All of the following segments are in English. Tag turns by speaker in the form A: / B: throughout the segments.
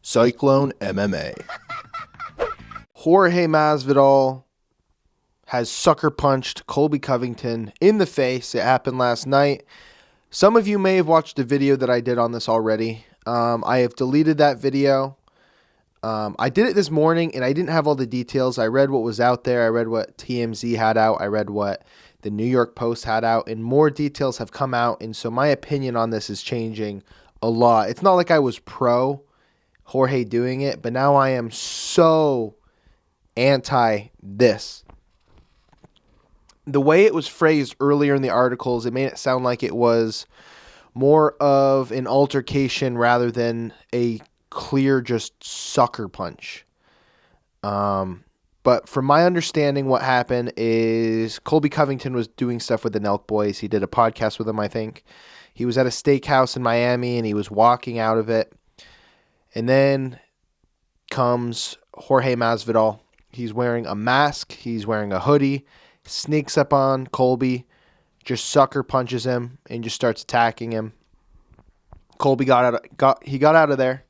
A: Cyclone MMA. Jorge Masvidal has sucker punched Colby Covington in the face. It happened last night. Some of you may have watched the video that I did on this already. I have deleted that video. I did it this morning and I didn't have all the details. I read what was out there. I read what TMZ had out. I read what the New York Post had out, and more details have come out. And so my opinion on this is changing a lot. It's not like I was pro Jorge doing it, but now I am so anti this. The way it was phrased earlier in the articles, it made it sound like it was more of an altercation rather than a clear just sucker punch. But from my understanding, what happened is Colby Covington was doing stuff with the Nelk Boys. He did a podcast with them, I think. He was at a steakhouse in Miami, and he was walking out of it. And then comes Jorge Masvidal. He's wearing a mask. He's wearing a hoodie. Sneaks up on Colby. Just sucker punches him and just starts attacking him. Colby got out of there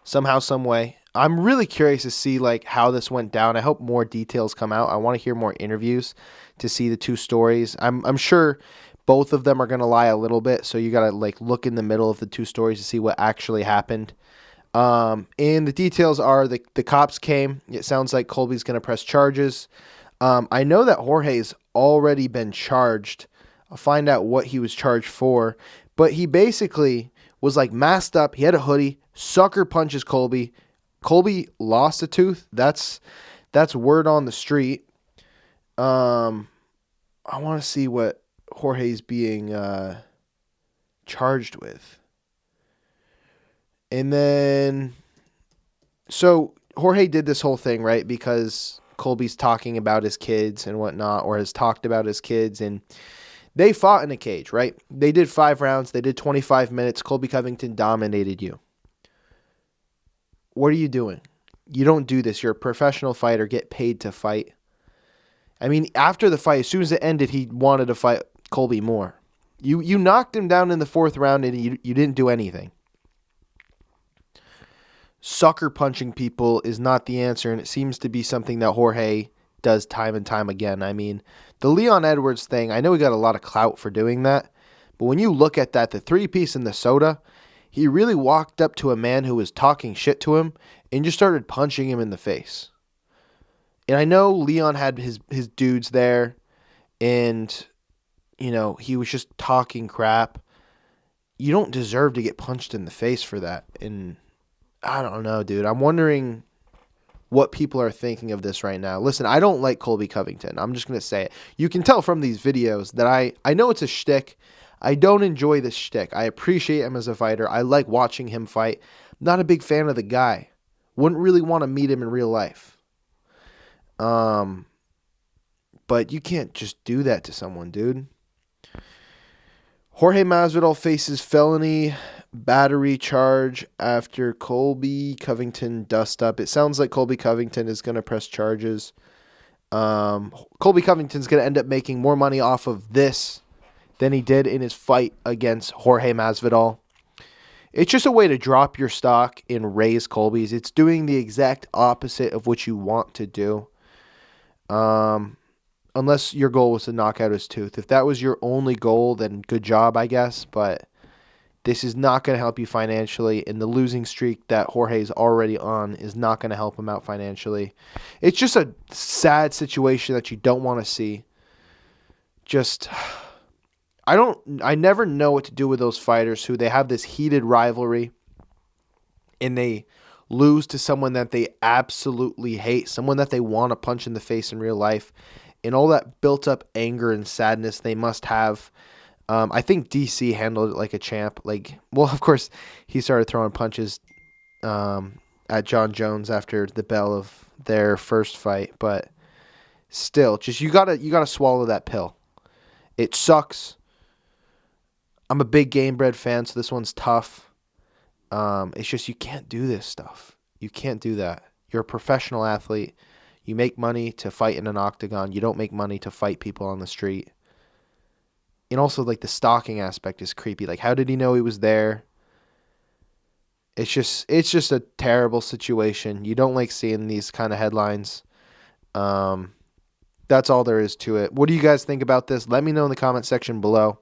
A: somehow, some way. I'm really curious to see how this went down. I hope more details come out. I want to hear more interviews to see the two stories. I'm sure both of them are going to lie a little bit, so you got to look in the middle of the two stories to see what actually happened. And the details are the cops came. It sounds like Colby's going to press charges. I know that Jorge's already been charged. I'll find out what he was charged for. But he basically was masked up. He had a hoodie, sucker punches Colby. Colby lost a tooth. That's word on the street. I want to see what Jorge's being charged with. And then, so Jorge did this whole thing, right? Because Colby's talking about his kids and whatnot, or has talked about his kids, and they fought in a cage, right? They did 5 rounds. They did 25 minutes. Colby Covington dominated you. What are you doing? You don't do this. You're a professional fighter. Get paid to fight. I mean, after the fight, as soon as it ended, he wanted to fight Colby more. You knocked him down in the 4th round, and you didn't do anything. Sucker punching people is not the answer, and it seems to be something that Jorge does time and time again. I mean, the Leon Edwards thing, I know he got a lot of clout for doing that, but when you look at that, the 3-piece in the soda, he really walked up to a man who was talking shit to him and just started punching him in the face. And I know Leon had his dudes there, and, he was just talking crap. You don't deserve to get punched in the face for that. And I don't know, dude. I'm wondering what people are thinking of this right now. Listen, I don't like Colby Covington. I'm just going to say it. You can tell from these videos that I know it's a shtick. I don't enjoy this shtick. I appreciate him as a fighter. I like watching him fight. Not a big fan of the guy. Wouldn't really want to meet him in real life. But you can't just do that to someone, dude. Jorge Masvidal faces felony battery charge after Colby Covington dust up. It sounds like Colby Covington is going to press charges. Colby Covington's going to end up making more money off of this than he did in his fight against Jorge Masvidal. It's just a way to drop your stock and raise Colby's. It's doing the exact opposite of what you want to do. Unless your goal was to knock out his tooth. If that was your only goal, then good job, I guess. But this is not going to help you financially, and the losing streak that Jorge's already on is not going to help him out financially. It's just a sad situation that you don't want to see. I never know what to do with those fighters who they have this heated rivalry and they lose to someone that they absolutely hate, someone that they want to punch in the face in real life, and all that built up anger and sadness they must have. I think DC handled it like a champ. Of course, he started throwing punches at John Jones after the bell of their first fight, but still, just you gotta swallow that pill. It sucks. I'm a big Game Bread fan, so this one's tough. It's just you can't do this stuff. You can't do that. You're a professional athlete. You make money to fight in an octagon. You don't make money to fight people on the street. And also, the stalking aspect is creepy. How did he know he was there? It's just a terrible situation. You don't like seeing these kind of headlines. That's all there is to it. What do you guys think about this? Let me know in the comment section below.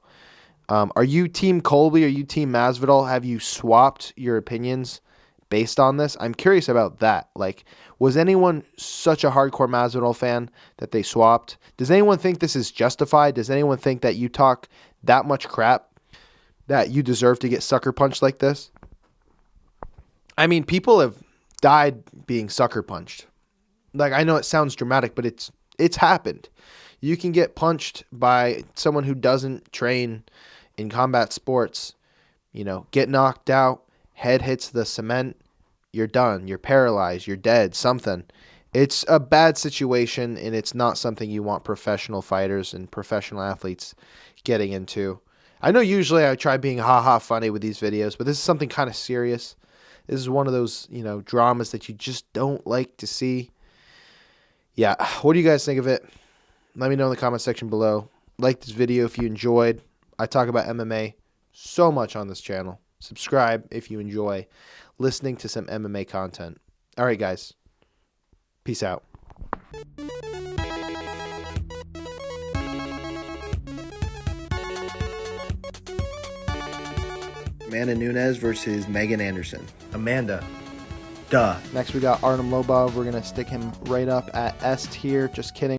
A: Are you Team Colby? Are you Team Masvidal? Have you swapped your opinions based on this? I'm curious about that. Like, was anyone such a hardcore Masvidal fan that they swapped? Does anyone think this is justified? Does anyone think that you talk that much crap that you deserve to get sucker punched like this? I mean, people have died being sucker punched. Like, I know it sounds dramatic, but it's happened. You can get punched by someone who doesn't train in combat sports, get knocked out, head hits the cement, you're done, you're paralyzed, you're dead, something. It's a bad situation, and it's not something you want professional fighters and professional athletes getting into. I know usually I try being ha-ha funny with these videos, but this is something kind of serious. This is one of those, dramas that you just don't like to see. Yeah, what do you guys think of it? Let me know in the comment section below. Like this video if you enjoyed. I talk about MMA so much on this channel. Subscribe if you enjoy listening to some MMA content. All right, guys. Peace out. Amanda Nunes versus Megan Anderson.
B: Amanda. Duh.
A: Next, we got Artem Lobov. We're going to stick him right up at S tier. Just kidding.